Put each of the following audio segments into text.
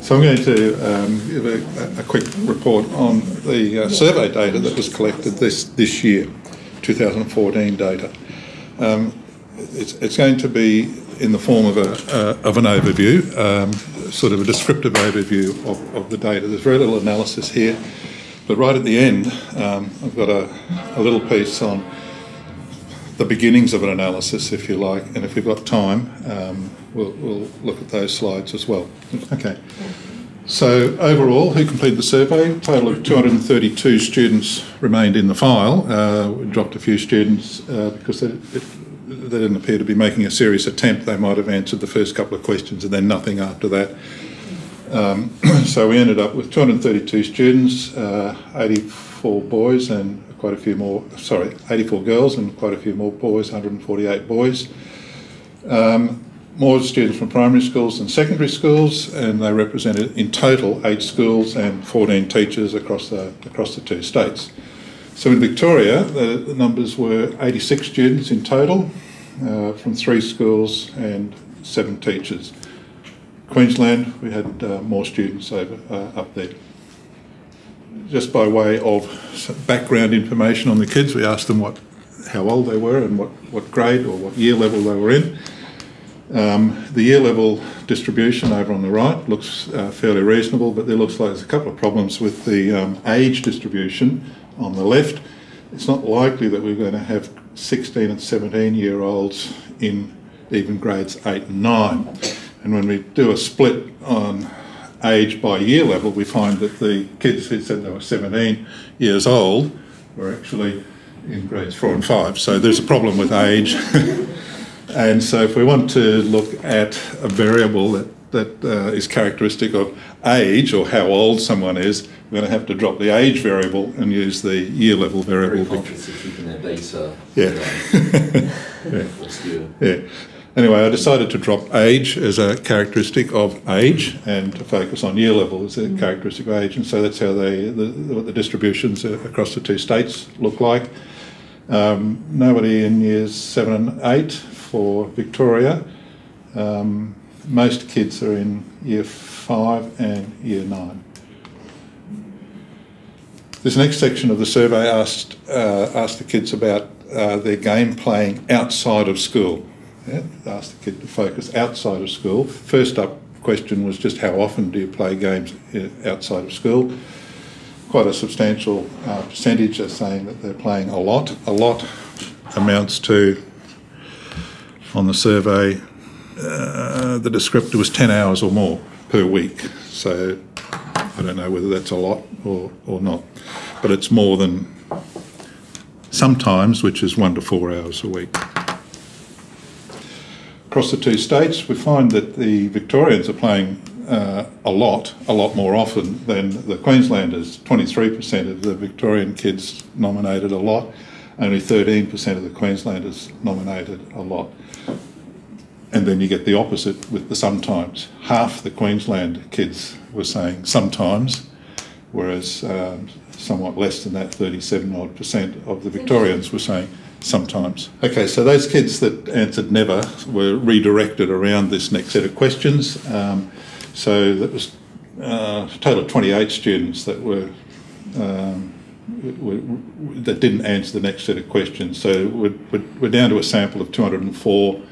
So I'm going to give a quick report on the survey data that was collected this year, 2014 data. It's going to be in the form of an overview, sort of a descriptive overview of the data. There's very little analysis here, but right at the end, I've got a little piece on the beginnings of an analysis, if you like, and if we've got time, we'll look at those slides as well. Okay. So overall, who completed the survey? A total of 232 students remained in the file. We dropped a few students because they didn't appear to be making a serious attempt. They might have answered the first couple of questions and then nothing after that. So we ended up with 232 students, 84 boys and quite a few more, 84 girls and quite a few more boys, 148 boys. More students from primary schools than secondary schools, and they represented in total 8 schools and 14 teachers across the 2 states. So in Victoria, the numbers were 86 students in total from 3 schools and 7 teachers. Queensland, we had more students up there. Just by way of background information on the kids, we asked them how old they were and what grade or what year level they were in. The year level distribution over on the right looks fairly reasonable, but there looks like there's a couple of problems with the age distribution on the left. It's not likely that we're going to have 16 and 17-year-olds in even grades 8 and 9. And when we do a split on age by year level, we find that the kids who said they were 17 years old were actually in grades 4 and 5. So there's a problem with age. And so if we want to look at a variable that is characteristic of age or how old someone is, we're going to have to drop the age variable and use the year level variable. Very conscious of keeping that data. Yeah. Anyway, I decided to drop age as a characteristic of age and to focus on year level as a characteristic of age. And so that's how what the distributions across the 2 states look like. Nobody in years 7 and 8 for Victoria. Most kids are in year 5 and year 9. This next section of the survey asked the kids about their game playing outside of school. Yeah, asked the kid to focus outside of school. First up question was just how often do you play games outside of school? Quite a substantial percentage are saying that they're playing a lot. A lot amounts to, on the survey, the descriptor was 10 hours or more per week. So I don't know whether that's a lot or not, but it's more than sometimes, which is 1 to 4 hours a week. Across the 2 states, we find that the Victorians are playing a lot more often than the Queenslanders. 23% of the Victorian kids nominated a lot, only 13% of the Queenslanders nominated a lot. And then you get the opposite with the sometimes. Half the Queensland kids were saying sometimes, whereas somewhat less than that, 37% of the Victorians were saying sometimes. Okay, so those kids that answered never were redirected around this next set of questions. So that was a total of 28 students that that didn't answer the next set of questions. So we're down to a sample of 204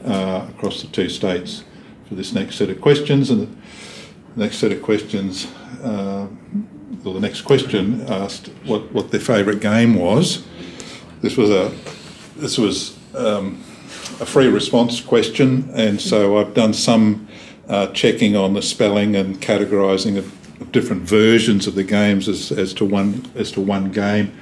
across the 2 states for this next set of questions. And the next set of questions, the next question asked what their favourite game was. This was a free response question, and so I've done some checking on the spelling and categorising of different versions of the games as to one game.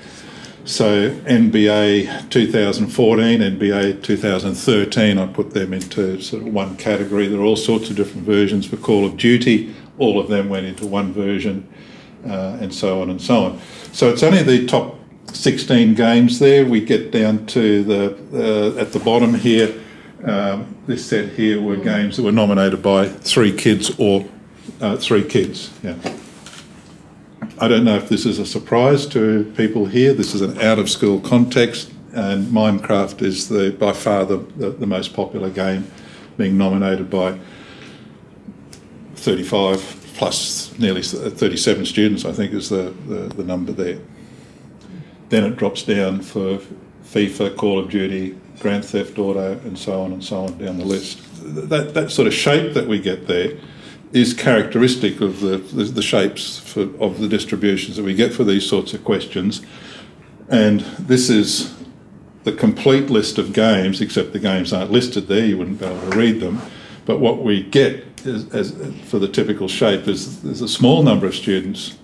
So NBA 2014, NBA 2013, I put them into sort of one category. There are all sorts of different versions for Call of Duty. All of them went into one version, and so on and so on. So it's only the top 16 games there. We get down to at the bottom here, this set here were games that were nominated by 3 kids or 3 kids. Yeah. I don't know if this is a surprise to people here. This is an out-of-school context, and Minecraft is by far the most popular game, being nominated by 35 plus nearly 37 students, I think, is the number there. Then it drops down for FIFA, Call of Duty, Grand Theft Auto, and so on down the list. That sort of shape that we get there is characteristic of the shapes of the distributions that we get for these sorts of questions. And this is the complete list of games, except the games aren't listed there, you wouldn't be able to read them. But what we get as for the typical shape is there's a small number of students,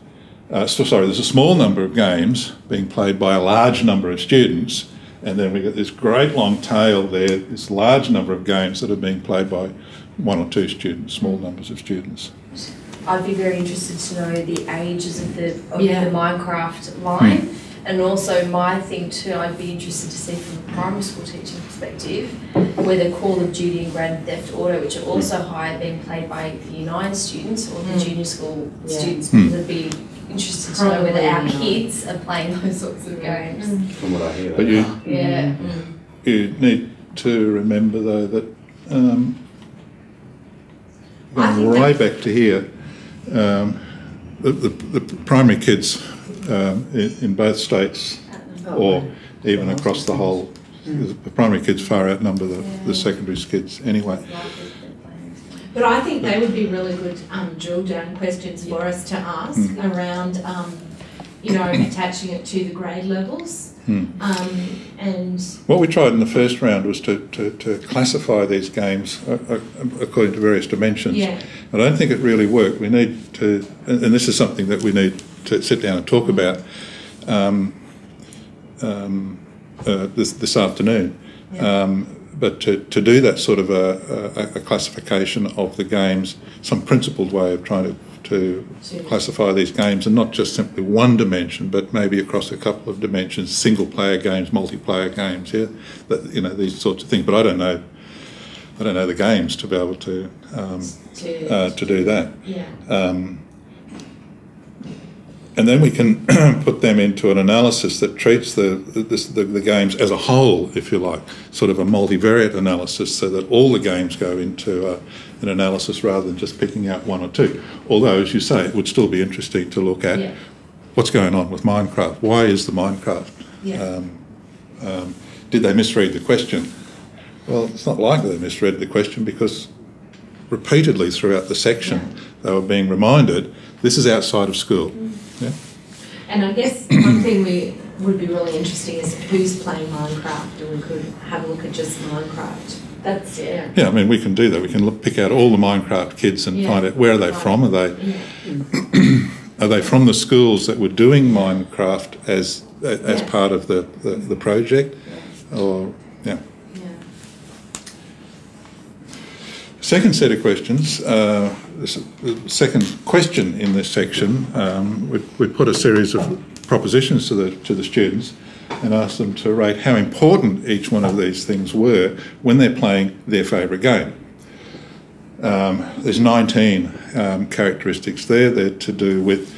there's a small number of games being played by a large number of students, and then we get this great long tail there, this large number of games that are being played by one or two students, small numbers of students. I'd be very interested to know the ages of the Minecraft line. And also my thing too, I'd be interested to see from a primary school teaching perspective, whether Call of Duty and Grand Theft Auto, which are also high, being played by the Year 9 students or the junior school students, because I'd be interested to know whether our kids are playing those sorts of games. From what I hear. But you need to remember though that going way back to here, the primary kids in both states, or even across the whole, the primary kids far outnumber the secondary kids anyway. But I think they would be really good drill down questions for us to ask around, attaching it to the grade levels. And what we tried in the first round was to classify these games according to various dimensions. I don't think it really worked. We need to, and this is something that we need to sit down and talk about this afternoon. But to do that sort of a classification of the games, some principled way of trying to classify these games, and not just simply one dimension, but maybe across a couple of dimensions, single-player games, multiplayer games, these sorts of things. But I don't know the games to be able to do that. And then we can put them into an analysis that treats the games as a whole, if you like, sort of a multivariate analysis, so that all the games go into an analysis rather than just picking out one or two. Although, as you say, it would still be interesting to look at what's going on with Minecraft. Why is the Minecraft? Did they misread the question? Well, it's not likely they misread the question, because repeatedly throughout the section they were being reminded this is outside of school. And I guess one thing would be really interesting is who's playing Minecraft, and we could have a look at just Minecraft. That's I mean, we can do that. We can pick out all the Minecraft kids and find out where are they from. Are they are they from the schools that were doing Minecraft as part of the project, or Second set of questions, the second question in this section, we put a series of propositions to the students and asked them to rate how important each one of these things were when they're playing their favourite game. There's 19 characteristics there. They're to do with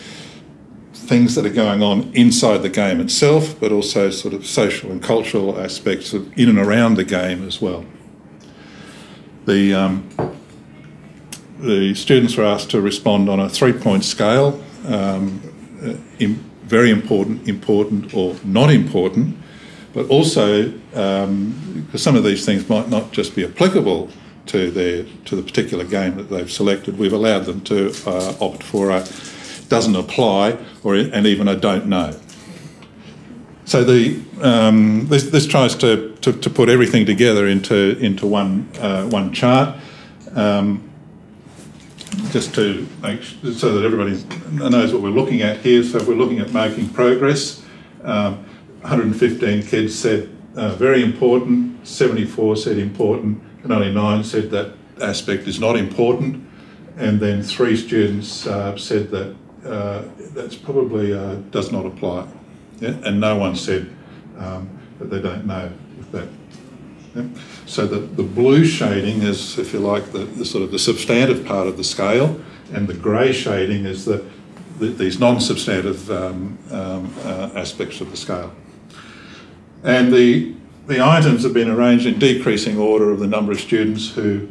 things that are going on inside the game itself, but also sort of social and cultural aspects of in and around the game as well. The students were asked to respond on a 3-point scale, very important, important or not important, but also because some of these things might not just be applicable to the particular game that they've selected, we've allowed them to opt for a doesn't apply and even a don't know. So this tries to put everything together into one chart, just to make so that everybody knows what we're looking at here. So if we're looking at making progress, 115 kids said very important, 74 said important, and only 9 said that aspect is not important, and then 3 students said that that's probably does not apply. And no one said that they don't know if that. So the blue shading is, if you like, the sort of the substantive part of the scale, and the grey shading is these non-substantive aspects of the scale. And the items have been arranged in decreasing order of the number of students who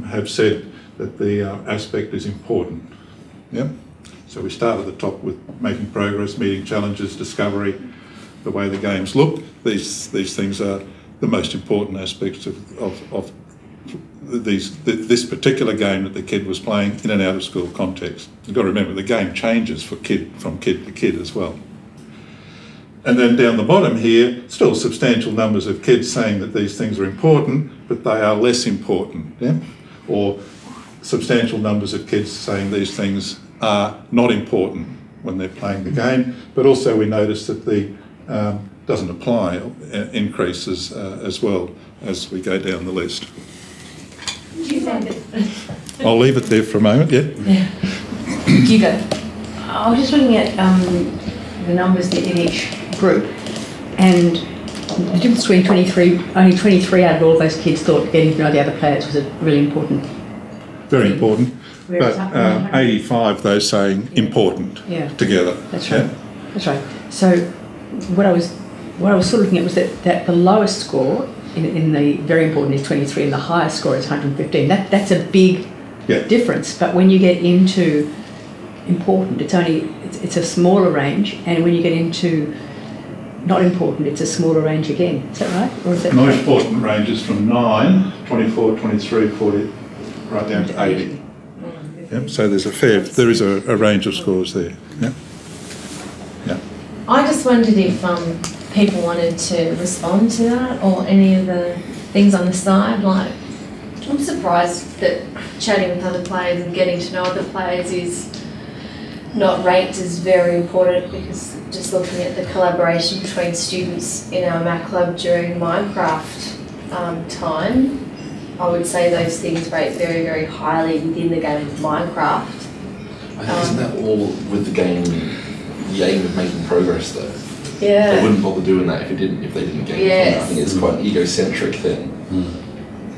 have said that the aspect is important. Yeah. So we start at the top with making progress, meeting challenges, discovery, the way the games look. These things are the most important aspects of this particular game that the kid was playing in an out-of-school context. You've got to remember the game changes from kid to kid as well. And then down the bottom here, still substantial numbers of kids saying that these things are important, but they are less important. Yeah? Or substantial numbers of kids saying these things are not important when they're playing the game, but also we notice that the doesn't apply increases as well as we go down the list. Do you find it? I'll leave it there for a moment, yeah? You go. I was just looking at the numbers in each group, and the difference between only 23 out of all those kids thought getting to know the other players was a really important Very thing. important. Whereas But 85 though saying important together. That's right. That's right. So what I was sort of looking at was that the lowest score in the very important is 23 and the highest score is 115. That's a big difference. But when you get into important, it's a smaller range, and when you get into not important, it's a smaller range again. Is that right? Or is that Not important ranges from 9, 24, 23, 40, right down to 80. Yep, so there is a range of scores there. Yeah. Yeah. I just wondered if people wanted to respond to that, or any of the things on the side, like. I'm surprised that chatting with other players and getting to know other players is not ranked as very important, because just looking at the collaboration between students in our Mac Club during Minecraft time, I would say those things rate very, very highly within the game of Minecraft. Isn't that all with the game, the aim of making progress though? Yeah. They wouldn't bother doing that if they didn't gain from that. I think it's quite an egocentric thing.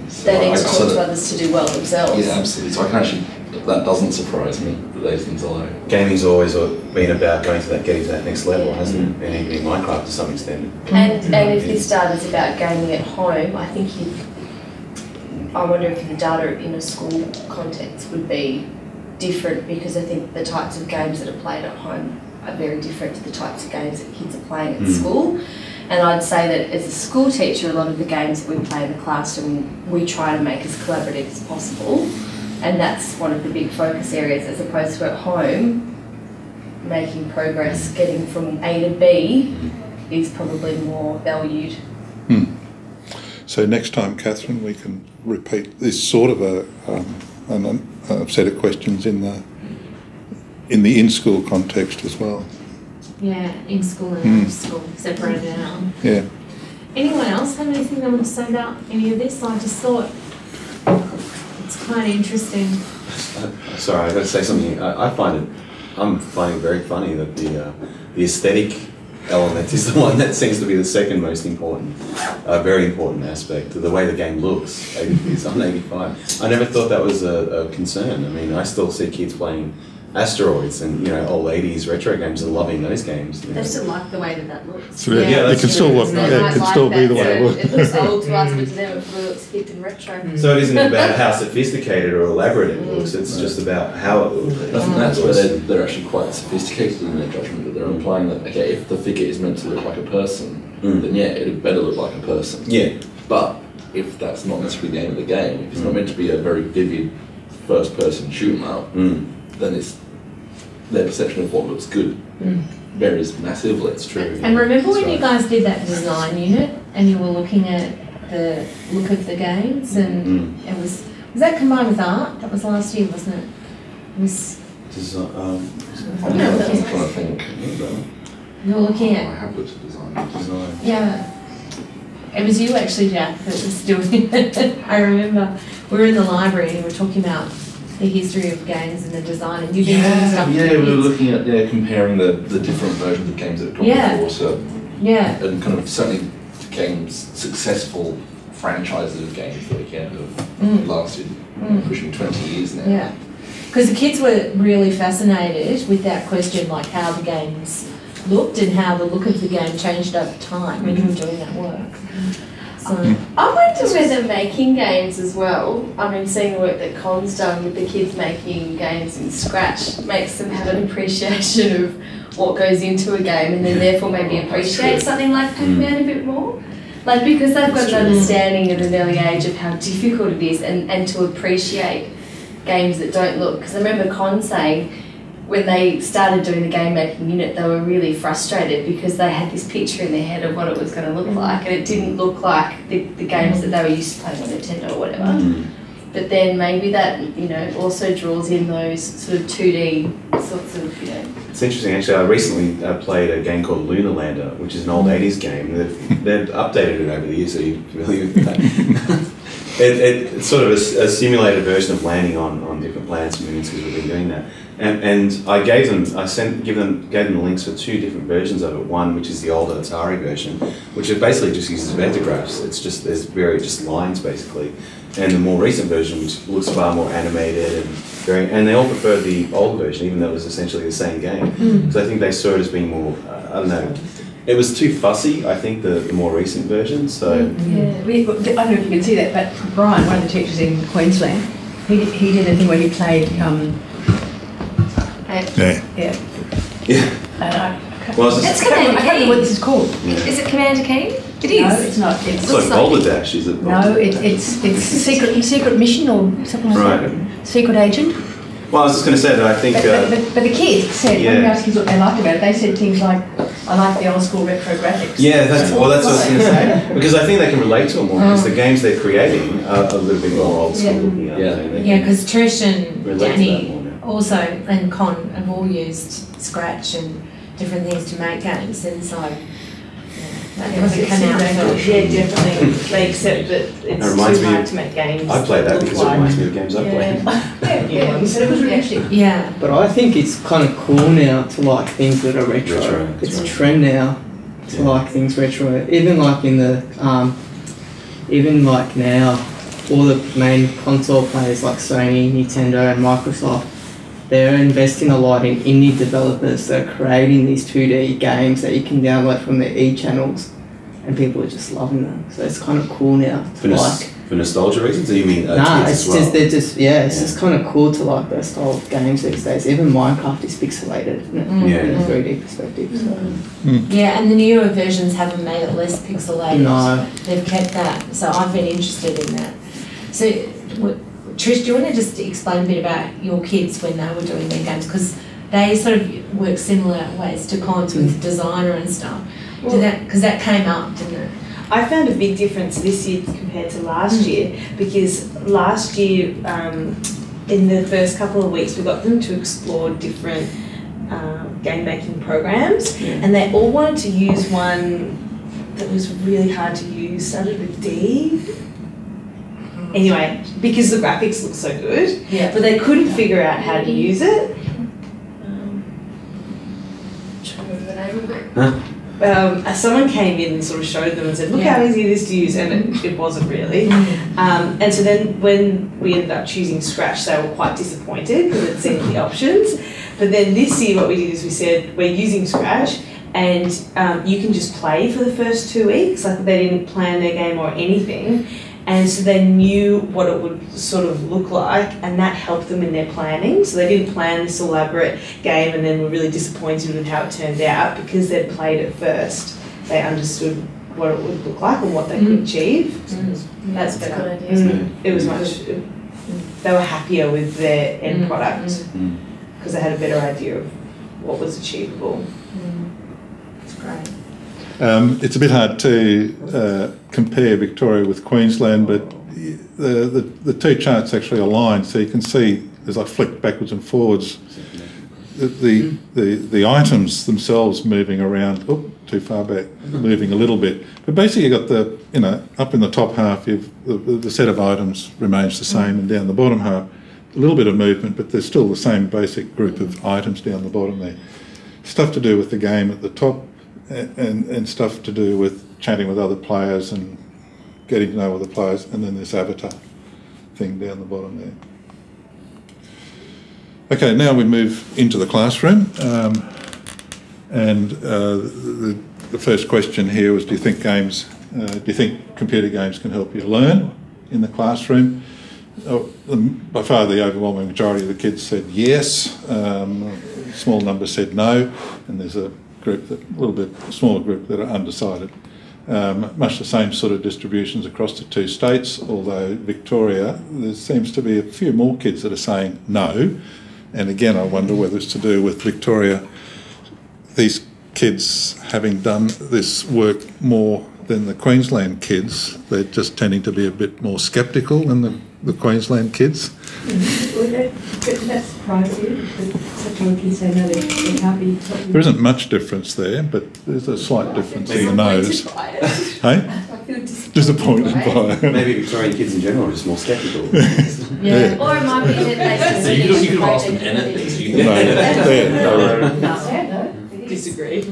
So They need to talk to others to do well themselves. Yeah, absolutely. So I can actually, that doesn't surprise me that those things are low. Gaming's always been about getting to that next level, hasn't it? And even in Minecraft to some extent. And if this data is about gaming at home, I think I wonder if the data in a school context would be different, because I think the types of games that are played at home are very different to the types of games that kids are playing at school. And I'd say that as a school teacher, a lot of the games that we play in the classroom, we try to make as collaborative as possible. And that's one of the big focus areas, as opposed to at home, making progress, getting from A to B is probably more valued. So next time, Catherine, we can repeat this sort of a set of questions in the in-school context as well. Yeah, in school and out of school, separated out. Yeah. Anyone else have anything they want to say about any of this? I just thought it's quite interesting. Sorry, I've got to say something. I'm finding it very funny that the aesthetic element is the one that seems to be the second most important, very important aspect. The way the game looks is on 85. I never thought that was a concern. I mean, I still see kids playing Asteroids and old 80s retro games and loving those games. They still like the way that looks. So it can still look. It can still be the way it looks. It looks old to us, but to them it looks hip and retro. So it isn't about how sophisticated or elaborate it looks, it's just about how it looks. I think that's where they're actually quite sophisticated in their judgment, that they're implying that, okay, if the figure is meant to look like a person, then yeah, it better look like a person. Yeah. But if that's not necessarily the aim of the game, if it's not meant to be a very vivid first-person shoot 'em up, then it's their perception of what looks good varies massively. It's true. And remember when you guys did that design unit and you were looking at the look of the games, and it was that combined with art? That was last year, wasn't it? It was. I'm trying to think. You were looking I at. have looked at design. Yeah. It was you actually, Jack, that was doing it. I remember we were in the library and we were talking about the history of games and the design, and you've been doing stuff. Yeah, we were looking at comparing the different versions of games that have come before, so and kind of certainly games, successful franchises of games that have lasted pushing 20 years now. Yeah, because the kids were really fascinated with that question, like how the games looked and how the look of the game changed over time when you were doing that work. So I wonder whether making games as well, I mean, seeing the work that Colin's done with the kids making games in Scratch makes them have an appreciation of what goes into a game, and then therefore maybe appreciate something like Pac-Man a bit more. Like, because they've got an understanding at an early age of how difficult it is, and to appreciate games that don't look. Because I remember Con saying when they started doing the game making unit, they were really frustrated because they had this picture in their head of what it was going to look like, and it didn't look like the games that they were used to playing on Nintendo or whatever. But then maybe that, you know, also draws in those sort of 2D sorts of, you know. It's interesting, actually. I recently played a game called Lunar Lander, which is an old 80s game. They've updated it over the years, so you're familiar with that. It's sort of a simulated version of landing on different planets and moons, because we've been doing that. And I gave them the links for 2 different versions of it. One, which is the older Atari version, which it basically just uses vectographs. It's just, there's just lines basically. And the more recent version, which looks far more animated and they all preferred the old version, even though it was essentially the same game. So I think they saw it as being more, I don't know, it was too fussy, I think, the more recent version. So I don't know if you can see that, but Brian, one of the teachers in Queensland, he did a thing where he played. It's Commander I can't remember what this is called. Is it Commander Keen? It is. No, it's not. It's like Boulder Dash, is it? No, it's secret mission or something like that. Secret agent. Well, I was just going to say that I think... But the kids said, when we asked kids what they liked about it, they said things like, I like the old school retro graphics. Yeah, that's what I was going to say. Because I think they can relate to it more, because the games they're creating are a little bit more old school. because Trish and Danny also, and Con, have all used Scratch and different things to make games, and so... That doesn't come out definitely. They accept that it's too hard to make games. I play that because it reminds me of games I played. But it was really interesting. Yeah. But I think it's kind of cool now to like things that are retro. It's a trend now to like things retro. Even like in the, even like now, all the main console players like Sony, Nintendo, and Microsoft, they're investing a lot in indie developers that are creating these 2D games that you can download from their e-channels, and people are just loving them. So it's kind of cool now to For nostalgia reasons, or you mean nah, kids it's as well? it's just kind of cool to like that style of games these days. Even Minecraft is pixelated, isn't it? In a 3D perspective. So. Yeah, and the newer versions haven't made it less pixelated. No. They've kept that, so I've been interested in that. So, Trish, do you want to just explain a bit about your kids when they were doing their games? Because they sort of work similar ways to Cons with designer and stuff. Because that came up, didn't it? I found a big difference this year compared to last year, because last year, in the first couple of weeks, we got them to explore different game making programs, and they all wanted to use one that was really hard to use, started with D. Anyway, because the graphics look so good, but they couldn't figure out how to use it. Trying to remember the name of it. Someone came in and sort of showed them and said, look how easy it is to use, and it wasn't really. And so then when we ended up choosing Scratch, they were quite disappointed because they'd seen the options. But then this year what we did is we said, we're using Scratch, and you can just play for the first 2 weeks. Like, they didn't plan their game or anything. And so they knew what it would sort of look like, and that helped them in their planning. So they didn't plan this elaborate game and then were really disappointed with how it turned out, because they'd played it first. They understood what it would look like and what they could achieve. That's better. Good idea. It was much. They were happier with their end product because they had a better idea of what was achievable. That's great. It's a bit hard to compare Victoria with Queensland, but the 2 charts actually align, so you can see as I flick backwards and forwards, the items themselves moving around. Too far back, moving a little bit. But basically, you've got up in the top half, the set of items remains the same, and down the bottom half, a little bit of movement, but there's still the same basic group of items down the bottom there. Stuff to do with the game at the top. And stuff to do with chatting with other players and getting to know other players, and then this avatar thing down the bottom there. Okay, now we move into the classroom, and the first question here was, do you think games Do you think computer games can help you learn in the classroom? By far the overwhelming majority of the kids said yes. A small number said no, and there's a smaller group that are undecided. Much the same sort of distributions across the two states, although Victoria, there seems to be a few more kids that are saying no. And again, I wonder whether it's to do with Victoria, these kids having done this work more than the Queensland kids. They're just tending to be a bit more sceptical than the Queensland kids. That's surprising. Sometimes kids say no, they can't be. There isn't much difference there, but there's a slight difference in the nose. Hey? Disappointed by it. Maybe Victorian kids in general are just more sceptical. Yeah. Or it might be that they just... So you could have asked them anything. No, disagree.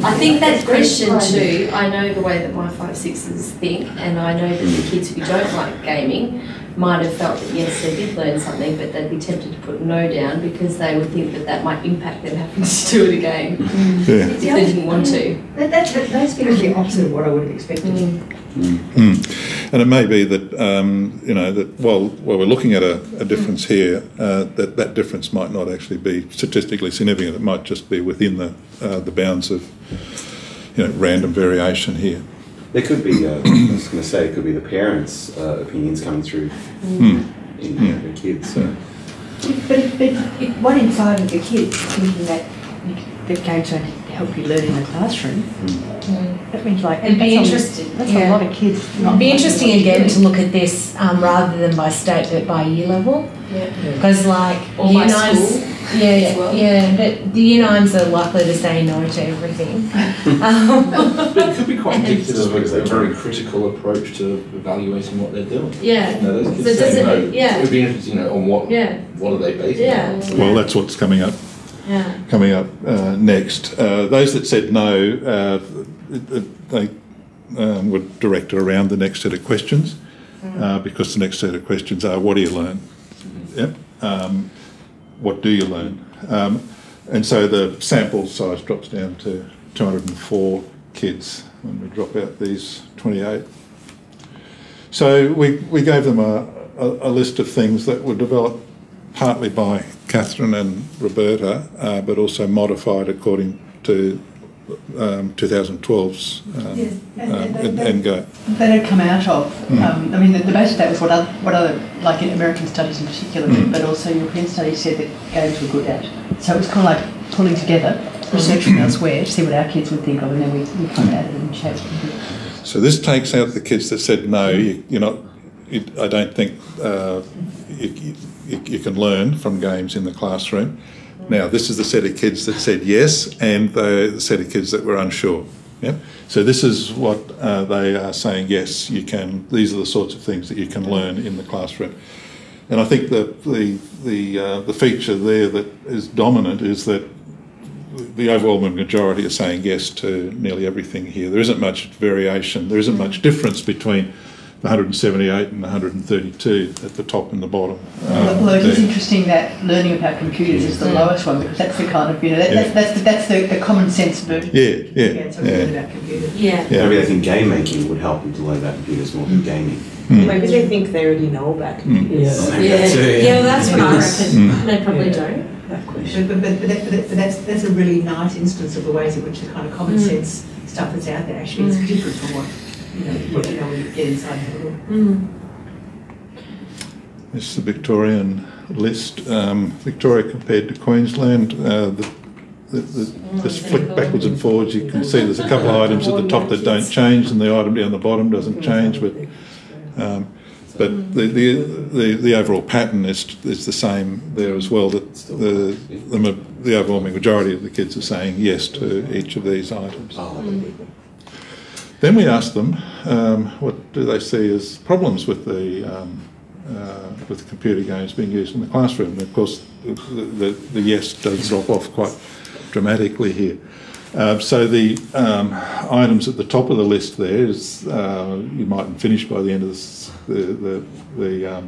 I think that question too, I know the way that my 5-6ers think, and I know that the kids who don't like gaming might have felt that yes, they did learn something, but they'd be tempted to put no down because they would think that that might impact them having to do it again if they didn't want to. That's the opposite of what I would have expected. And it may be that that while we're looking at a difference here, that difference might not actually be statistically significant. It might just be within the bounds of random variation here. There could be, I was going to say, it could be the parents' opinions coming through in the kids. So. But if one inside of the kids thinking that they're going to help you learn in the classroom, that means it'd be interesting. That's a lot of kids. It'd be interesting again to look at this rather than by state, but by year level. Because or year by nines, school. But the year nines are likely to say no to everything. But it could be quite indicative of a very critical approach to evaluating what they're doing. Yeah. Those kids saying no. It would be interesting, on what are they based on? Well, that's what's coming up. Coming up next. Those that said no, they would direct it around the next set of questions, because the next set of questions are, what do you learn? Yep. What do you learn? And so the sample size drops down to 204 kids when we drop out these 28. So we gave them a list of things that were developed partly by Catherine and Roberta, but also modified according to 2012's end goal. That had come out of, I mean, the base of that was what other, like in American studies in particular, but also European studies said that games were good at. So it was kind of like pulling together research from elsewhere to see what our kids would think of, and then we kind of added and shaped it. So this takes out the kids that said no, you're not, I don't think you can learn from games in the classroom. Now, this is the set of kids that said yes, and the set of kids that were unsure. Yep. So this is what they are saying, yes, you can. These are the sorts of things that you can learn in the classroom. And I think the feature there that is dominant is that the overwhelming majority are saying yes to nearly everything here. There isn't much variation. There isn't much difference between the 178 and the 132 at the top and the bottom. Although it is interesting that learning about computers is the lowest one, because that's the kind of, that's the common sense version. Learn about computers. Maybe I think game making would help them to learn about computers more than gaming. Maybe they think they already know about computers. Well, that's what I reckon. They probably don't. That question. But that's a really nice instance of the ways in which the kind of common sense stuff that's out there actually is different from what when you get inside the world. This is the Victorian list. Victoria compared to Queensland. Just flick backwards and forwards. You can see there's a couple of items at the top that don't change, and the item down the bottom doesn't change. But the overall pattern is the same there as well. That the overwhelming majority of the kids are saying yes to each of these items. Then we asked them, what do they see as problems with the computer games being used in the classroom? And of course, the yes does drop off quite dramatically here. So the items at the top of the list there is you mightn't finish by the end of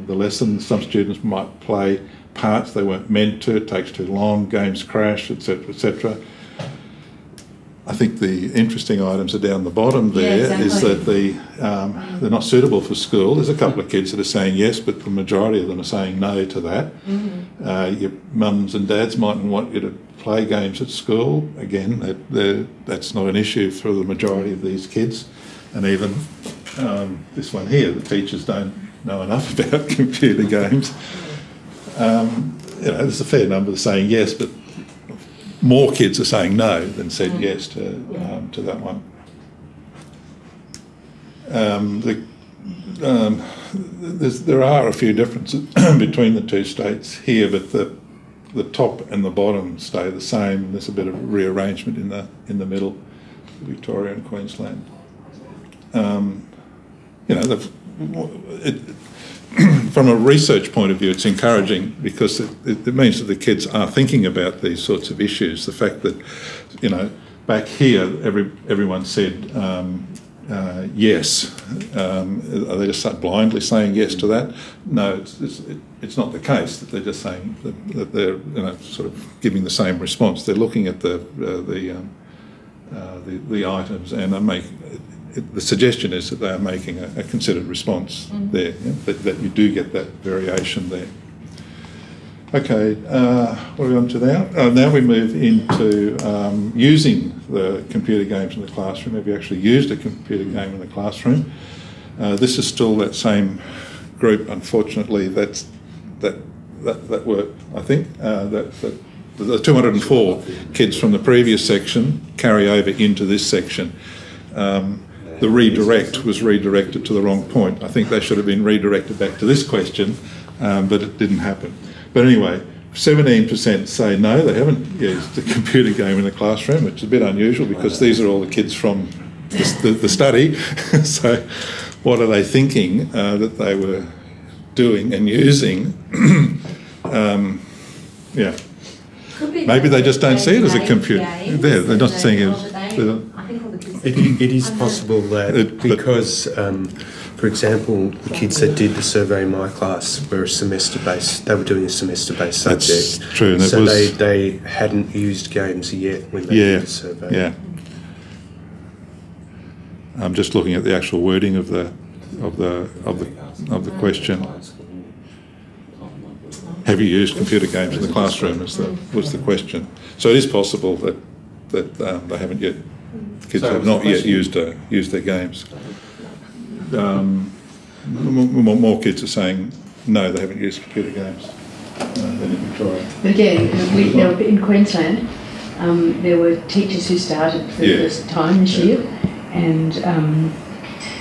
the lesson. Some students might play parts they weren't meant to. It takes too long. Games crash, etc., etc. I think the interesting items are down the bottom there. Is that they're not suitable for school. There's a couple of kids that are saying yes, but the majority of them are saying no to that. Your mums and dads mightn't want you to play games at school. Again, that's not an issue for the majority of these kids. And even this one here, the teachers don't know enough about computer games. There's a fair number saying yes, but more kids are saying no than said yes to that one. There are a few differences between the two states here, but the top and the bottom stay the same. There's a bit of rearrangement in the middle, Victoria and Queensland. From a research point of view, it's encouraging because it means that the kids are thinking about these sorts of issues. The fact that, back here, everyone said yes. Are they just blindly saying yes to that? No, it's not the case that they're just saying that they're sort of giving the same response. They're looking at the items and are making. The suggestion is that they are making a considered response there, that you do get that variation there. Okay, what are we on to now? Now we move into using the computer games in the classroom. Have you actually used a computer game in the classroom? This is still that same group, unfortunately, that were, I think, that the 204 kids from the previous section carry over into this section. The redirect was redirected to the wrong point. I think they should have been redirected back to this question, but it didn't happen. But anyway, 17% say no, they haven't used the computer game in the classroom, which is a bit unusual because these are all the kids from the study. So what are they thinking that they were doing and using? Maybe they just don't see it as a computer. They're not seeing it. It is possible that because, for example, the kids that did the survey in my class were semester-based. They were doing a semester-based subject. That's true. And so they hadn't used games yet when they did the survey. Yeah. I'm just looking at the actual wording of the question. Have you used computer games in the classroom? Was the question. So it is possible that they haven't yet. Kids have not yet used their games. More kids are saying no, they haven't used computer games than in Victoria. But again, in Queensland, there were teachers who started for the first time this year, and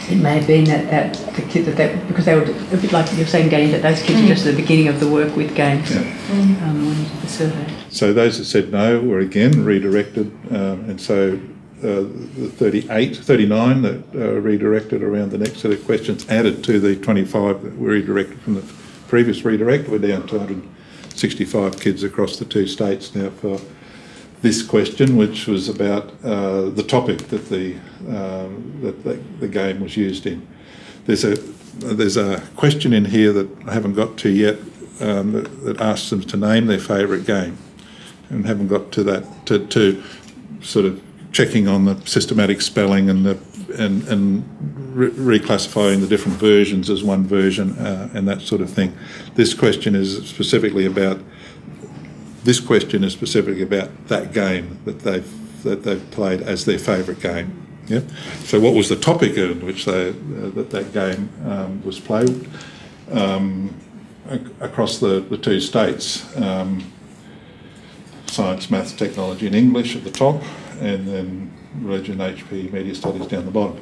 it may have been that the kids because they were a bit like you're saying, Gaines, that those kids were just at the beginning of the work with games when you did the survey. So those that said no were again redirected, and so the 39 that redirected around the next set of questions added to the 25 that were redirected from the previous redirect. We're down to 165 kids across the two states now for this question, which was about the topic that the game was used in. There's a question in here that I haven't got to yet that asks them to name their favourite game, and haven't got to that to sort of checking on the systematic spelling and reclassifying the different versions as one version and that sort of thing. This question is specifically about that game that they've played as their favourite game. Yeah. So what was the topic in which that game was played across the two states? Science, maths, technology and English at the top, and then religion, HP, media studies down the bottom.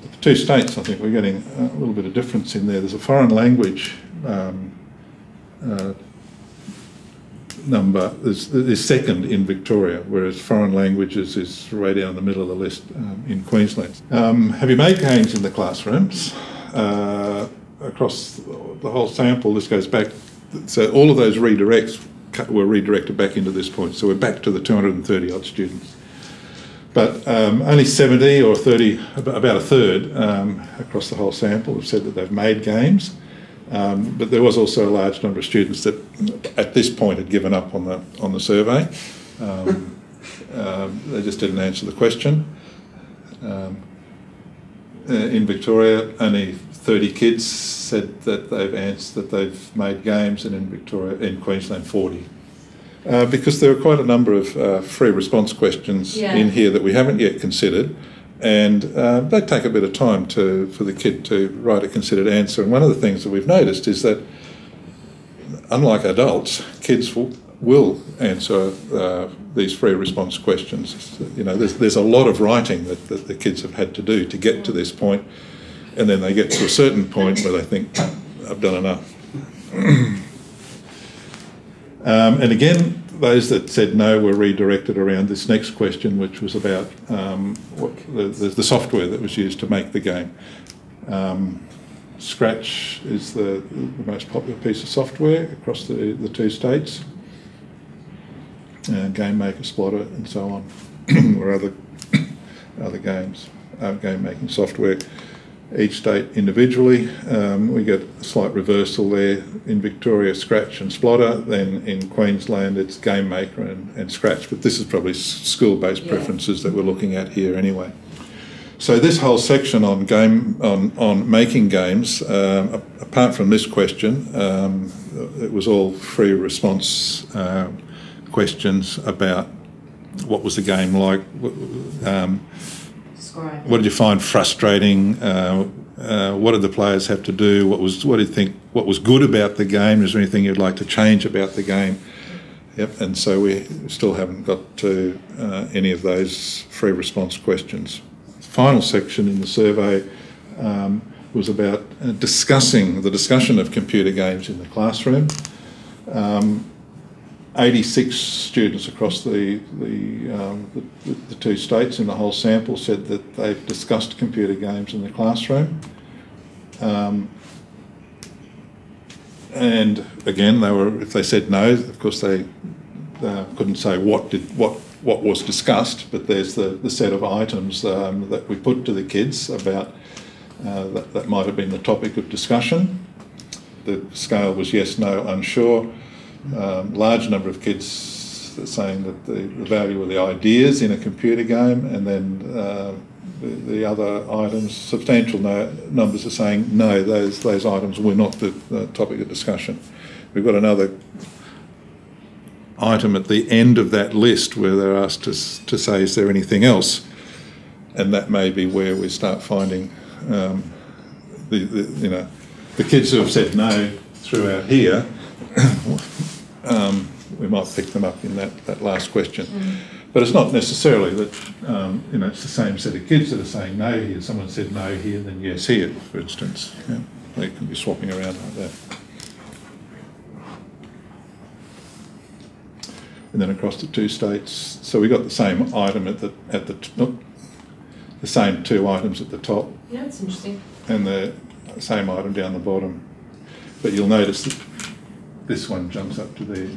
But the two states, I think we're getting a little bit of difference in there. There's a foreign language number is second in Victoria, whereas foreign languages is way down the middle of the list in Queensland. Have you made games in the classrooms? Across the whole sample, this goes back, so all of those redirects were redirected back into this point, so we're back to the 230 odd students. But only 70 or 30, about a third across the whole sample have said that they've made games. But there was also a large number of students that at this point had given up on the survey. They just didn't answer the question. In Victoria, only 30 kids said that they've made games, and in Queensland, 40. Because there are quite a number of free response questions in here that we haven't yet considered, and they take a bit of time for the kid to write a considered answer. And one of the things that we've noticed is that, unlike adults, kids will answer these free response questions. You know, there's a lot of writing that the kids have had to do to get to this point, and then they get to a certain point where they think, I've done enough. And again, those that said no were redirected around this next question, which was about the software that was used to make the game. Scratch is the most popular piece of software across the two states. Game Maker, Splotter, and so on, or other games, game making software. Each state individually. We get a slight reversal there. In Victoria, Scratch and Splotter. Then in Queensland, it's Game Maker and Scratch. But this is probably school-based preferences that we're looking at here anyway. So this whole section on making games, apart from this question, it was all free response questions about what was the game like. What did you find frustrating? What did the players have to do? What do you think? What was good about the game? Is there anything you'd like to change about the game? Yep. And so we still haven't got to any of those free response questions. The final section in the survey was about the discussion of computer games in the classroom. 86 students across the two states in the whole sample said that they've discussed computer games in the classroom. And again, if they said no, of course they couldn't say what was discussed, but there's the set of items that we put to the kids about that might have been the topic of discussion. The scale was yes, no, unsure. Large number of kids saying that the value of the ideas in a computer game, and then the other items, substantial numbers are saying no, those items were not the topic of discussion. We've got another item at the end of that list where they're asked to say, is there anything else? And that may be where we start finding the kids who have said no throughout here. We might pick them up in that last question. But it's not necessarily that, it's the same set of kids that are saying no here. Someone said no here, then yes here, for instance. Yeah, they can be swapping around like that. And then across the two states, so we got the same item the same two items at the top. Yeah, that's interesting. And the same item down the bottom. But you'll notice that this one jumps up to there.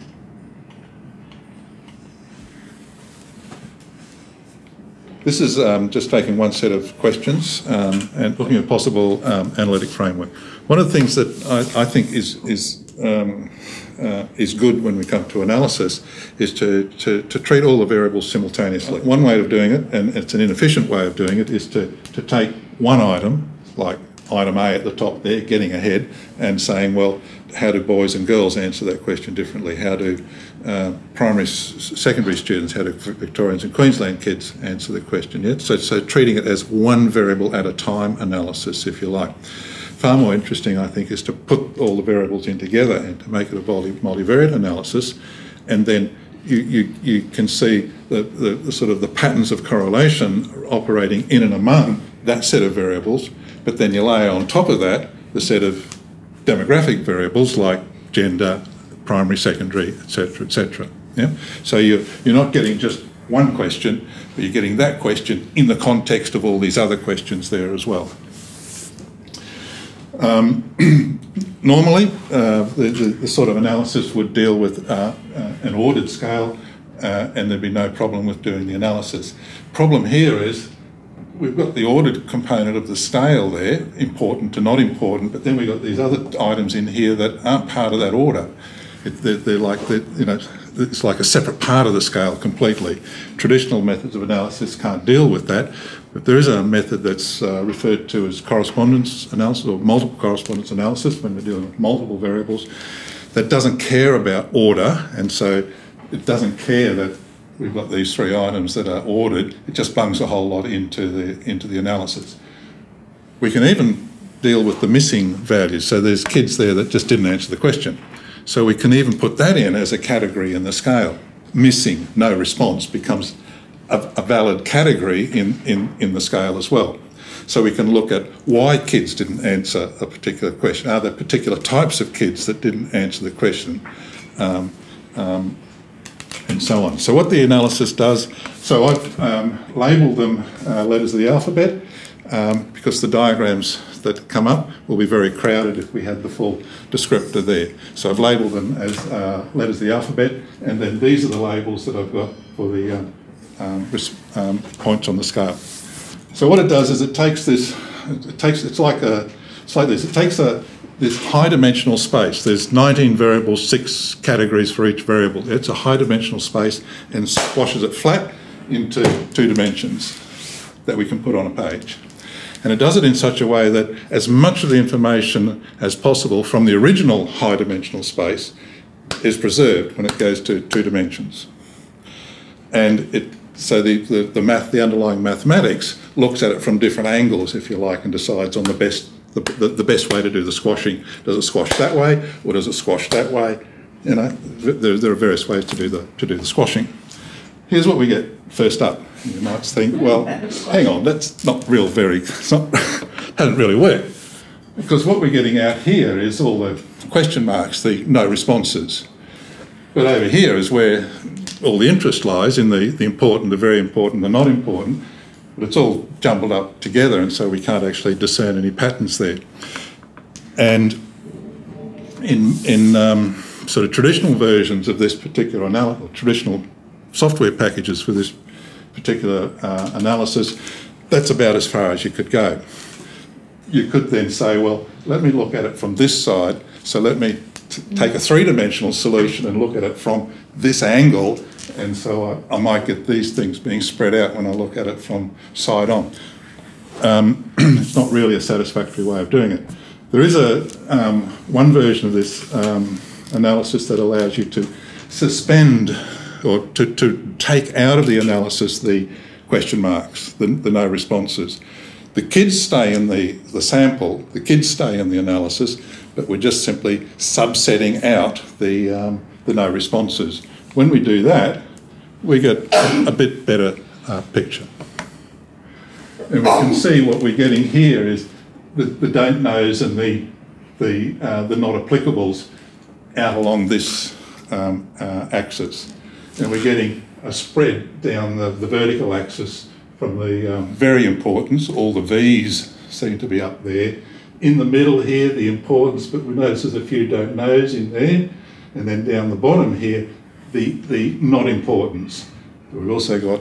This is just taking one set of questions and looking at possible analytic framework. One of the things that I think is good when we come to analysis is to treat all the variables simultaneously. One way of doing it, and it's an inefficient way of doing it, is to take one item, like item A at the top there, getting ahead, and saying, well, how do boys and girls answer that question differently? How do secondary students, how do Victorians and Queensland kids answer the question? Yeah? So treating it as one variable at a time analysis, if you like. Far more interesting, I think, is to put all the variables in together and to make it a multivariate analysis, and then you can see the sort of the patterns of correlation operating in and among that set of variables, but then you lay on top of that the set of demographic variables like gender, primary, secondary, etc., etc. Yeah? So you're not getting just one question, but you're getting that question in the context of all these other questions there as well. Normally, the sort of analysis would deal with an ordered scale, and there'd be no problem with doing the analysis. Problem here is we've got the ordered component of the scale there, important to not important, but then we've got these other items in here that aren't part of that order. They're like, it's like a separate part of the scale completely. Traditional methods of analysis can't deal with that, but there is a method that's referred to as correspondence analysis or multiple correspondence analysis when we're dealing with multiple variables that doesn't care about order, and so it doesn't care that we've got these three items that are ordered. It just bungs a whole lot into the analysis. We can even deal with the missing values. So there's kids there that just didn't answer the question. So we can even put that in as a category in the scale. Missing, no response, becomes a valid category in the scale as well. So we can look at why kids didn't answer a particular question. Are there particular types of kids that didn't answer the question? And so on. So what the analysis does, so I've labelled them letters of the alphabet because the diagrams that come up will be very crowded if we had the full descriptor there. So I've labelled them as letters of the alphabet, and then these are the labels that I've got for the points on the scale. So what it does is it takes this, it's like this, it takes this high-dimensional space. There's 19 variables, 6 categories for each variable. It's a high-dimensional space and squashes it flat into 2 dimensions that we can put on a page. And it does it in such a way that as much of the information as possible from the original high-dimensional space is preserved when it goes to 2 dimensions. And so the underlying mathematics looks at it from different angles, if you like, and decides on the best way to do the squashing. Does it squash that way, or does it squash that way? You know, there are various ways to do the squashing. Here's what we get first up. You might think, well, hang on, that's not real hasn't really worked. Because what we're getting out here is all the question marks, the no responses. But over here is where all the interest lies, in the important, the very important, the not important. But it's all jumbled up together, and so we can't actually discern any patterns there. And in sort of traditional versions of this particular analysis, traditional software packages for this particular analysis, that's about as far as you could go. You could then say, well, let me look at it from this side, so let me take a 3-dimensional solution and look at it from this angle, and so I might get these things being spread out when I look at it from side on. It's not really a satisfactory way of doing it. There is one version of this analysis that allows you to suspend or to take out of the analysis the question marks, the no responses. The kids stay in the sample, the kids stay in the analysis, but we're just simply subsetting out the no responses. When we do that, we get a bit better picture. And we can see what we're getting here is the don't knows and the not applicables out along this axis. And we're getting a spread down the vertical axis from the very importance. All the V's seem to be up there. In the middle here, the importance, but we notice there's a few don't knows in there. And then down the bottom here, the not importance. We've also got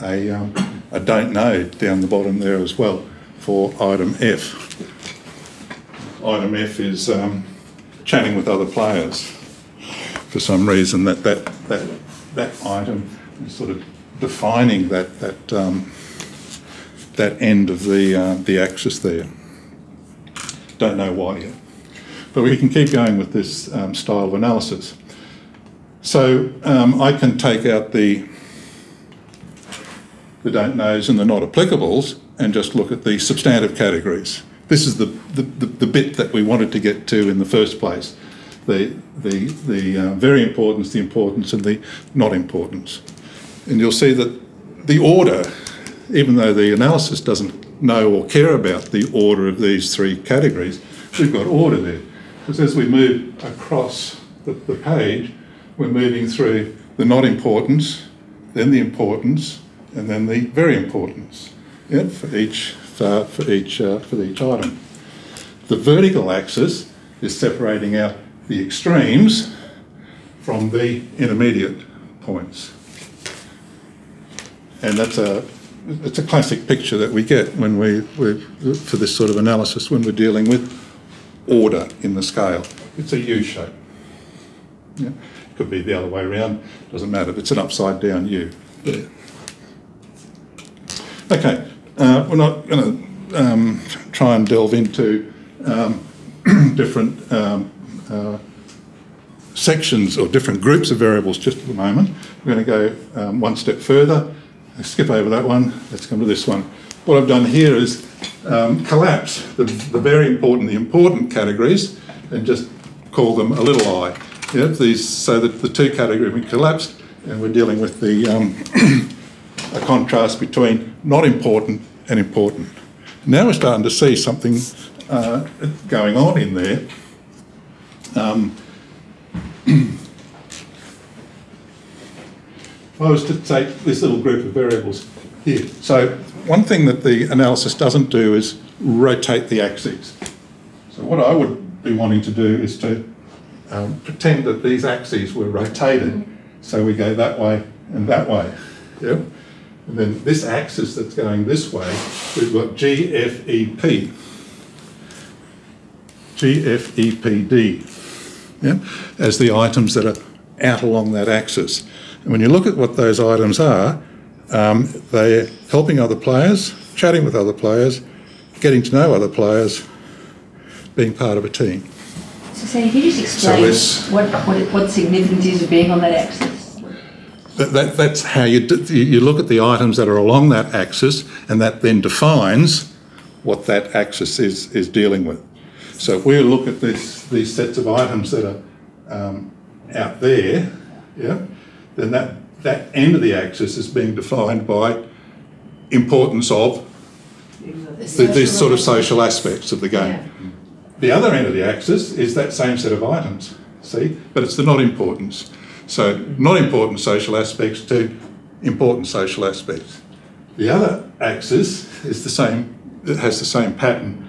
a don't know down the bottom there as well for item F. Item F is chatting with other players. For some reason, that item is sort of defining that end of the axis there. Don't know why yet, but we can keep going with this style of analysis. So I can take out the don't knows and the not applicables and just look at the substantive categories. This is the bit that we wanted to get to in the first place. The very importance, the importance, and the not importance. And you'll see that the order, even though the analysis doesn't know or care about the order of these 3 categories, we've got order there. Because as we move across the page, we're moving through the not importance, then the importance, and then the very importance, for each item. The vertical axis is separating out the extremes from the intermediate points. And it's a classic picture that we get when for this sort of analysis when we're dealing with order in the scale. It's a U shape. Yeah? It could be the other way around, doesn't matter. It's an upside down U there. Okay, we're not going to try and delve into different sections or different groups of variables just at the moment. We're going to go one step further. Let's skip over that one. Let's come to this one. What I've done here is collapse the very important, the important categories and just call them a little I. Yeah, these, so that the two categories have been collapsed, and we're dealing with the a contrast between not important and important. Now we're starting to see something going on in there. If I was to take this little group of variables here, so one thing that the analysis doesn't do is rotate the axes. So what I would be wanting to do is to pretend that these axes were rotated, so we go that way and that way. Yeah? And then this axis that's going this way, we've got GFEP, GFEPD, yeah? As the items that are out along that axis. And when you look at what those items are, they're helping other players, chatting with other players, getting to know other players, being part of a team. So Sandy, can you just explain what significance is of being on that axis? That's how you look at the items that are along that axis, and that then defines what that axis is dealing with. So if we look at these sets of items that are out there, yeah, then that end of the axis is being defined by importance of these sort of social aspects of the game. Yeah. The other end of the axis is that same set of items, see? But it's the not importance. So not important social aspects to important social aspects. The other axis is the same, it has the same pattern.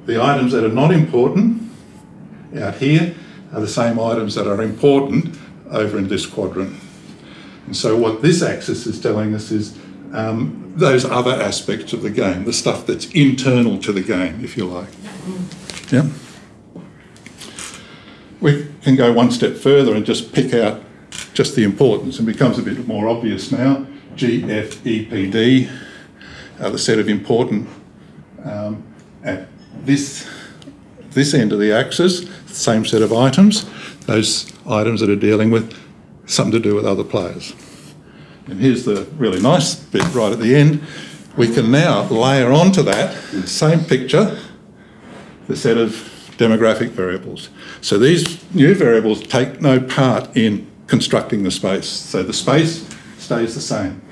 The items that are not important out here are the same items that are important over in this quadrant. And so what this axis is telling us is those other aspects of the game, the stuff that's internal to the game, if you like. Yeah. We can go one step further and just pick out just the importance, and becomes a bit more obvious now. GFEPD are the set of important at this end of the axis, same set of items, those items that are dealing with something to do with other players. And here's the really nice bit right at the end. We can now layer onto that same picture the set of demographic variables. So these new variables take no part in constructing the space. So the space stays the same.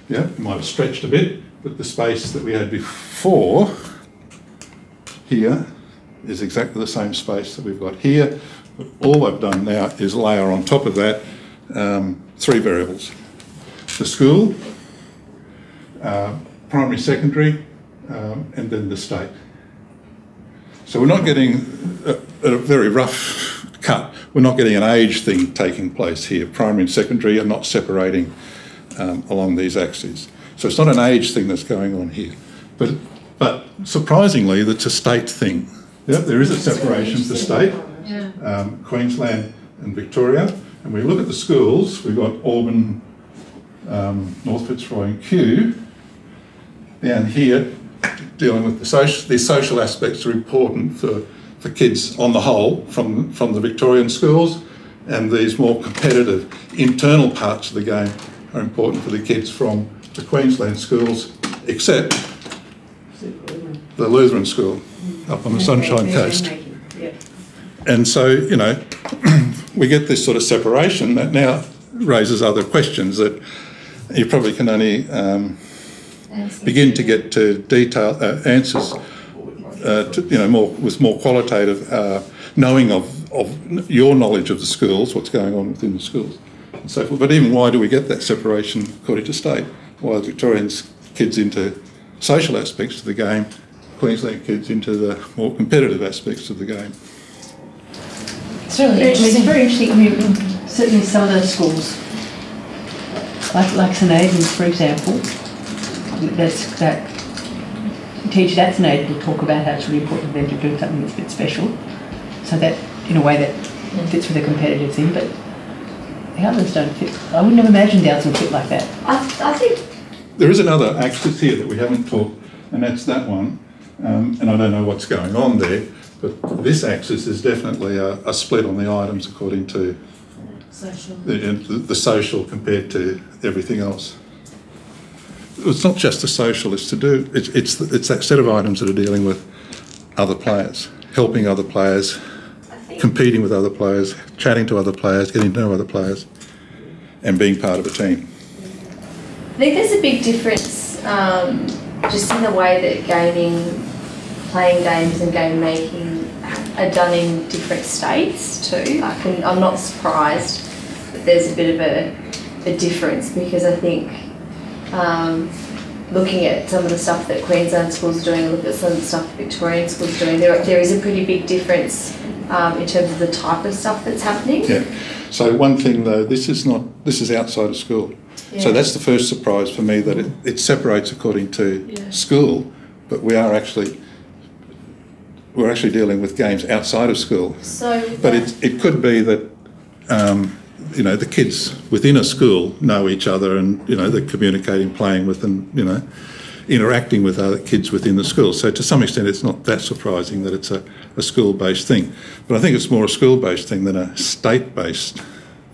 Yeah, it might have stretched a bit, but the space that we had before here is exactly the same space that we've got here. But all I've done now is layer on top of that three variables. The school, primary, secondary, and then the state. So we're not getting a very rough cut. We're not getting an age thing taking place here. Primary and secondary are not separating along these axes. So it's not an age thing that's going on here. But surprisingly, that's a state thing. Yeah, there is a separation for state, Queensland and Victoria. And we look at the schools, we've got Auburn, North Fitzroy and Kew. Down here, dealing with these social aspects are important for kids on the whole from the Victorian schools, and these more competitive internal parts of the game are important for the kids from the Queensland schools, except the Lutheran school up on the Sunshine Coast. And so, you know, we get this sort of separation that now raises other questions that you probably can only begin to get to detailed answers, with more qualitative knowing of your knowledge of the schools, what's going on within the schools, and so forth. But even why do we get that separation according to state? Why are Victorians kids into social aspects of the game, Queensland kids into the more competitive aspects of the game? It's really interesting. It's very interesting. I mean, certainly some of those schools, like St Aidan's, for example, that teachers at St Aidan will talk about how it's really important for them to do something that's a bit special, so that in a way that fits with a competitive thing, but the others don't fit. I wouldn't have imagined the others would fit like that. I think there is another axis here that we haven't talked, and that's that one. And I don't know what's going on there, but this axis is definitely a split on the items according to social. The social compared to everything else. It's not just the social; it's that set of items that are dealing with other players, helping other players, competing with other players, chatting to other players, getting to know other players, and being part of a team. I think there's a big difference just in the way that playing games and game making are done in different states too. I'm not surprised that there's a bit of a difference, because I think looking at some of the stuff that Queensland schools are doing, look at some of the stuff that Victorian schools are doing, there is a pretty big difference in terms of the type of stuff that's happening. Yeah. So one thing though, this is outside of school. Yeah. So that's the first surprise for me, that it separates according to school, but we're actually dealing with games outside of school. But it could be that the kids within a school know each other, and they're communicating, playing with, and interacting with other kids within the school. So to some extent, it's not that surprising that it's a school-based thing. But I think it's more a school-based thing than a state-based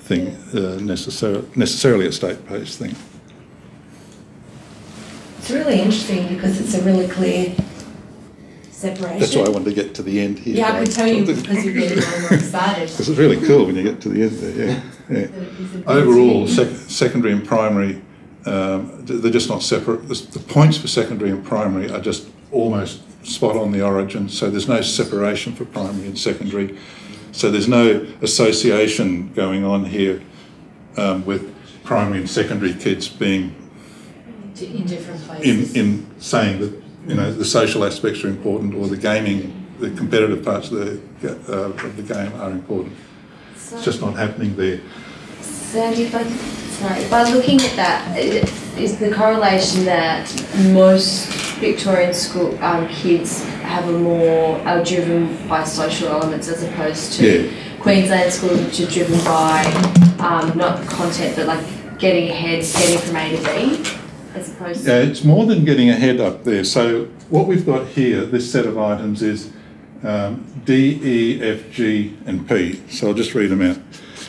thing, necessarily a state-based thing. It's really interesting because it's a really clear separation. That's why I wanted to get to the end here. Yeah, I could tell you because you're getting more excited. Because it's really cool when you get to the end there, yeah. Overall, secondary and primary, they're just not separate. The points for secondary and primary are just almost spot on the origin, so there's no separation for primary and secondary. So there's no association going on here with primary and secondary kids being in different places. In saying that the social aspects are important, or the gaming, the competitive parts of the game are important. It's just not happening there. Sandy, by looking at that, is the correlation that most Victorian school kids are driven by social elements as opposed to Queensland schools, which are driven by not content but like getting ahead, getting from A to B, as opposed to... It's more than getting ahead up there. So what we've got here, this set of items is D, E, F, G and P. So I'll just read them out.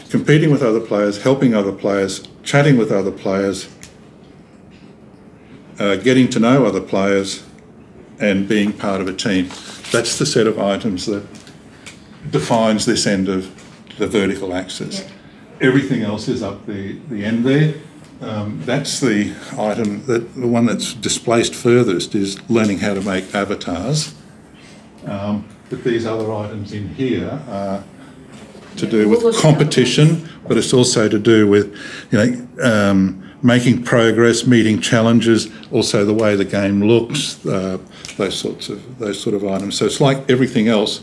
Competing with other players, helping other players, chatting with other players, getting to know other players, and being part of a team. That's the set of items that defines this end of the vertical axis. Yeah. Everything else is up the end there. That's the item, the one that's displaced furthest is learning how to make avatars. But these other items in here are to do with competition, but it's also to do with, making progress, meeting challenges, also the way the game looks, those sort of items. So it's like everything else,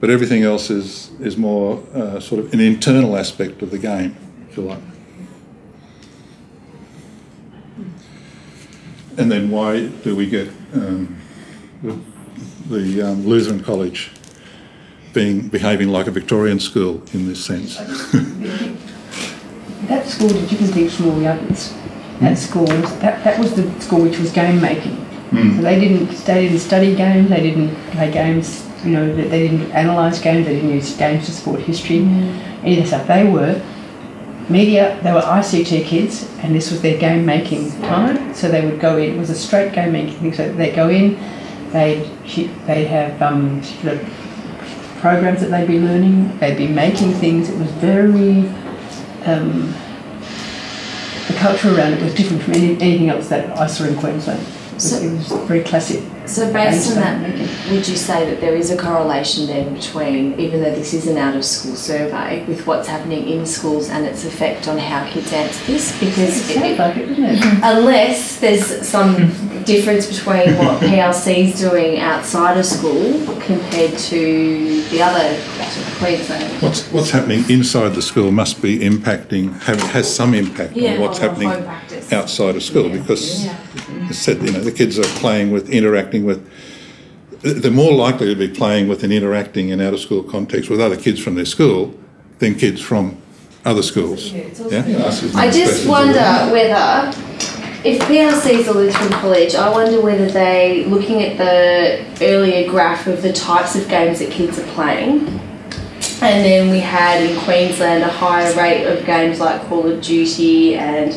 but everything else is more sort of an internal aspect of the game, if you like. And then why do we get the Lutheran College behaving like a Victorian school in this sense? That school, did you think small youngers? That school, that was the school which was game making. So they didn't study games, they didn't play games, they didn't analyse games, they didn't use games to support history, any of that stuff. They were media, they were ICT kids, and this was their game making time. So they would go in, it was a straight game making thing, so they'd go in, they'd have sort of programs that they'd be learning, they'd be making things. It was very, the culture around it was different from anything else that I saw in Queensland. It was very classic. So based on that, would you say that there is a correlation then between, even though this is an out-of-school survey, with what's happening in schools and its effect on how kids answer this? Because it sounds like it, doesn't it? Unless there's some difference between what PLC is doing outside of school compared to the other Queensland. What's happening inside the school must be impacting, has some impact on what's happening outside of school, because as said, the kids are playing with, interacting with, they're more likely to be playing with and interacting in out-of-school context with other kids from their school than kids from other schools. Yeah? I just wonder whether, if PLCs are Lutheran College, I wonder whether they, looking at the earlier graph of the types of games that kids are playing, and then we had in Queensland a higher rate of games like Call of Duty and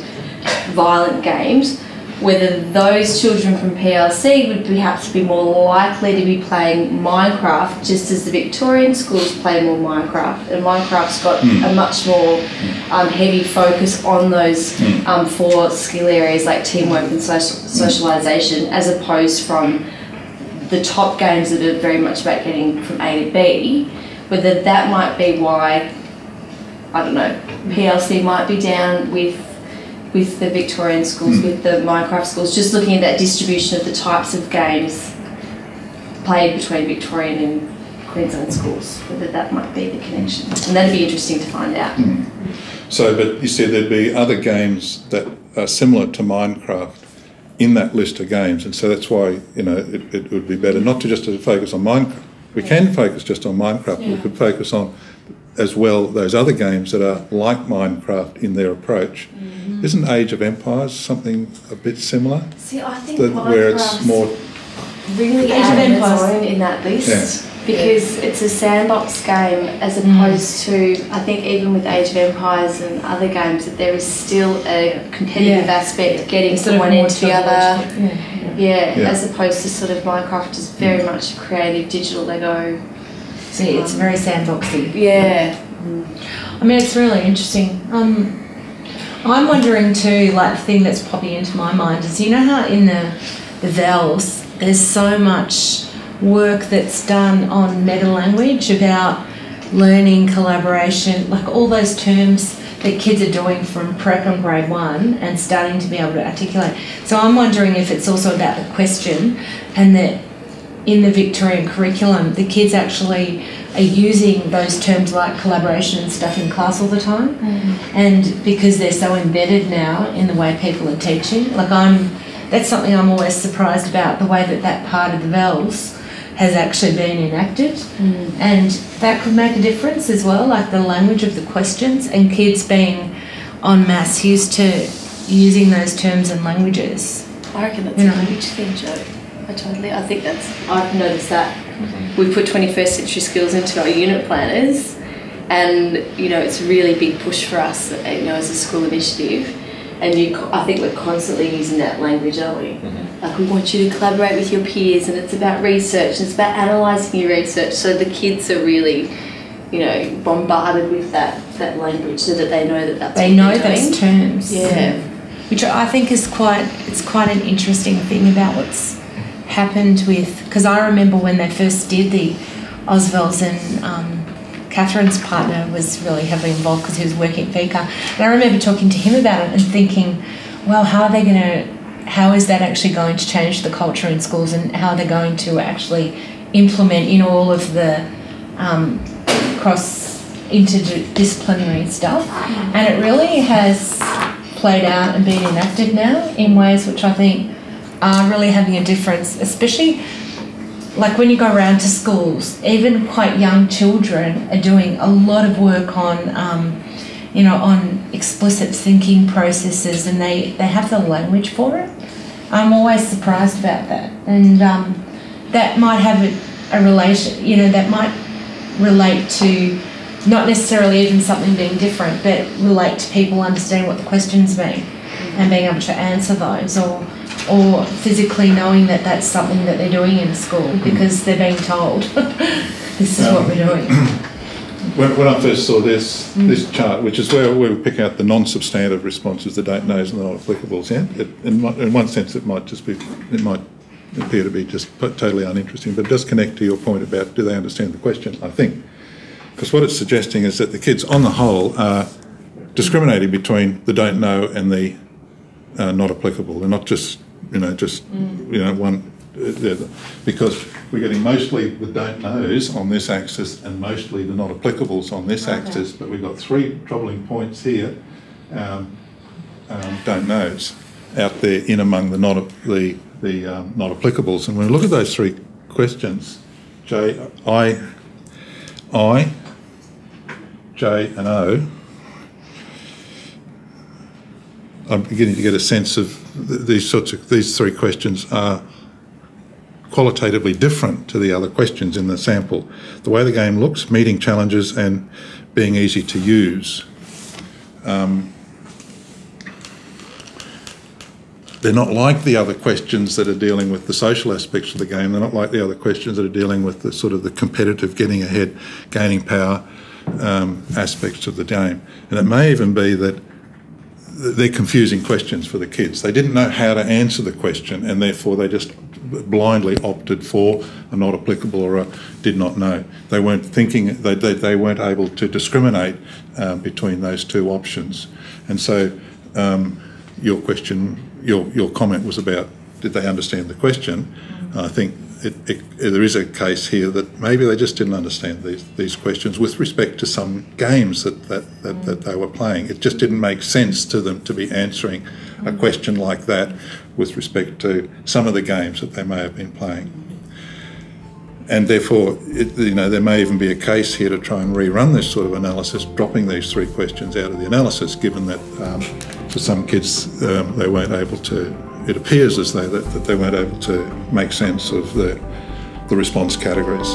violent games, whether those children from PLC would perhaps be more likely to be playing Minecraft, just as the Victorian schools play more Minecraft, and Minecraft's got a much more heavy focus on those 4 skill areas like teamwork and socialisation, as opposed from the top games that are very much about getting from A to B, whether that might be why, I don't know, PLC might be down with the Victorian schools, with the Minecraft schools, just looking at that distribution of the types of games played between Victorian and Queensland schools, whether that might be the connection. And that'd be interesting to find out. So, but you said there'd be other games that are similar to Minecraft in that list of games, and so that's why, you know, it would be better not to just to focus on Minecraft. We can focus just on Minecraft, but we could focus on as well those other games that are like Minecraft in their approach. Isn't Age of Empires something a bit similar? See, I think where it's more really Age of Empires in that list, because it's a sandbox game, as opposed to, I think even with Age of Empires and other games, that there is still a competitive aspect, getting from one end to the other. As opposed to sort of Minecraft is very much creative digital Lego. See, it's very sandboxy. Yeah. I mean, it's really interesting. I'm wondering too, like, the thing that's popping into my mind is, you know how in the VELs there's so much work that's done on meta language about learning, collaboration, like all those terms that kids are doing from prep and grade 1 and starting to be able to articulate. So I'm wondering if it's also about the question, and that in the Victorian curriculum the kids actually are using those terms like collaboration and stuff in class all the time, and because they're so embedded now in the way people are teaching, like that's something I'm always surprised about, the way that part of the VELs has actually been enacted, and that could make a difference as well, like the language of the questions and kids being en masse used to using those terms and languages. I reckon that's a huge thing, Jo. I think I've noticed that. We've put 21st century skills into our unit planners, and, you know, it's a really big push for us, you know, as a school initiative. And I think we're constantly using that language, aren't we? Like, we want you to collaborate with your peers, and it's about research, and it's about analysing your research. So the kids are really, you know, bombarded with that language, so that they know that's they know those terms. Yeah. Which I think is quite an interesting thing about what's happened with, because I remember when they first did the Osvels, and Catherine's partner was really heavily involved because he was working at VIC. And I remember talking to him about it and thinking, well, how is that actually going to change the culture in schools, and how they're going to actually implement in all of the cross interdisciplinary stuff. And it really has played out and been enacted now in ways which I think are really having a difference, especially like when you go around to schools. Even quite young children are doing a lot of work on, on explicit thinking processes, and they have the language for it. I'm always surprised about that, and that might have a relation, that might relate to not necessarily even something being different, but relate to people understanding what the questions mean and being able to answer those, or physically knowing that that's something that they're doing in school because they're being told this is what we're doing. When I first saw this chart, which is where we were picking out the non-substantive responses, the don't knows and the not applicables, in one sense it might appear to be just totally uninteresting, but it does connect to your point about do they understand the question, I think. Because what it's suggesting is that the kids on the whole are discriminating between the don't know and the not applicable. They're not just one, because we're getting mostly the don't knows on this axis and mostly the not applicables on this axis, but we've got three troubling points here, don't knows, out there in among the not applicables. And when we look at those three questions, J, J and O, I'm beginning to get a sense of these three questions are qualitatively different to the other questions in the sample. The way the game looks, meeting challenges and being easy to use. They're not like the other questions that are dealing with the social aspects of the game. They're not like the other questions that are dealing with the sort of the competitive, getting ahead, gaining power aspects of the game. And it may even be that they're confusing questions for the kids. They didn't know how to answer the question, and therefore they just blindly opted for a not applicable or a did not know. They weren't thinking, they weren't able to discriminate between those two options. And so your question, your comment was about did they understand the question? I think there is a case here that maybe they just didn't understand these questions with respect to some games that they were playing. It just didn't make sense to them to be answering a question like that with respect to some of the games that they may have been playing. And therefore, there may even be a case here to try and rerun this sort of analysis, dropping these three questions out of the analysis, given that for some kids they weren't able to. It appears as though that they weren't able to make sense of the response categories.